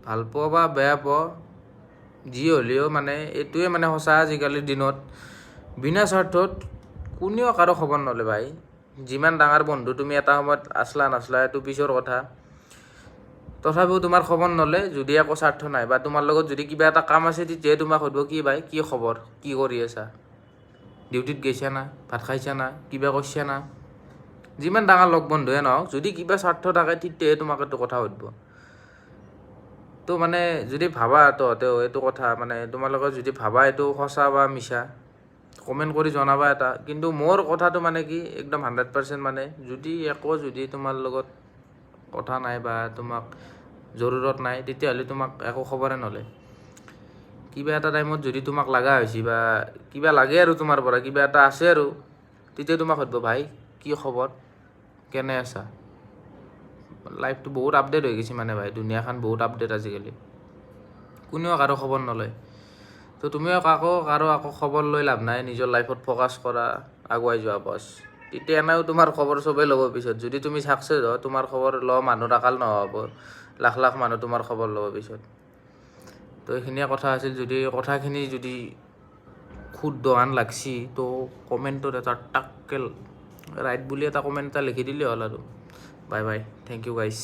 ভাল পোৱা বা বেয়া পোৱা যি হ'লেও মানে এইটোৱে মানে সঁচা আজিকালিৰ দিনত বিনা স্বাৰ্থত কোনেও কাৰো খবৰ নলয় ভাই। যিমান ডাঙৰ বন্ধু তুমি এটা সময়ত আছলা নাছলা এইটো পিছৰ কথা, তথাপিও তোমাৰ খবৰ নলয় যদি একো স্বাৰ্থ নাই, বা তোমাৰ লগত যদি কিবা এটা কাম আছে তেতিয়াহে তোমাক সুধিব কি ভাই কি খবৰ, কি কৰি আছা, ডিউটিত গৈছা না, ভাত খাইছা না, কিবা কৰিছা না। যিমান ডাঙৰ লগ বন্ধুৱে নহওক, যদি কিবা স্বাৰ্থ থাকে তেতিয়াহে তোমাক এইটো কথা সুধিব। তো মানে যদি ভাবা তহঁতেও এইটো কথা, মানে তোমালোকে যদি ভাবা এইটো সঁচা বা মিছা, কমেণ্ট কৰি জনাবা এটা। কিন্তু মোৰ কথাটো মানে কি একদম 100% মানে যদি তোমাৰ লগত কথা নাই বা তোমাক জৰুৰত নাই, তেতিয়াহ'লে তোমাক একো খবৰে নলয়। কিবা এটা টাইমত যদি তোমাক লগা হৈছে বা কিবা লাগে আৰু তোমাৰ পৰা কিবা এটা আছে আৰু, তেতিয়া তোমাক সুধিব ভাই কি খবৰ, কেনে আছা। লাইফটো বহুত আপডেট হৈ গৈছে মানে ভাই, দুনিয়াখন বহুত আপডেট আজিকালি, কোনেও কাৰো খবৰ নলয়। তো তুমিও কাৰো খবৰ লৈ লাভ নাই, নিজৰ লাইফত ফ'কাছ কৰা, আগুৱাই যোৱা বছ। তেতিয়া এনেও তোমাৰ খবৰ চবেই ল'ব পিছত। যদি তুমি ছাকচেছ হয় তোমাৰ খবৰ লোৱা মানুহৰ আকাল নহ'ব, লাখ লাখ মানুহ তোমাৰ খবৰ ল'ব পিছত। তো এইখিনিয়ে কথা আছিল। যদি কথাখিনি যদি শুদ্ধ হান লাগছি তো কমেণ্টত এটা টাক্কেল ৰাইট বুলি এটা কমেণ্ট এটা লিখি দিলে হ'ল আৰু। বাই বাই, থেংক ইউ গাইছ।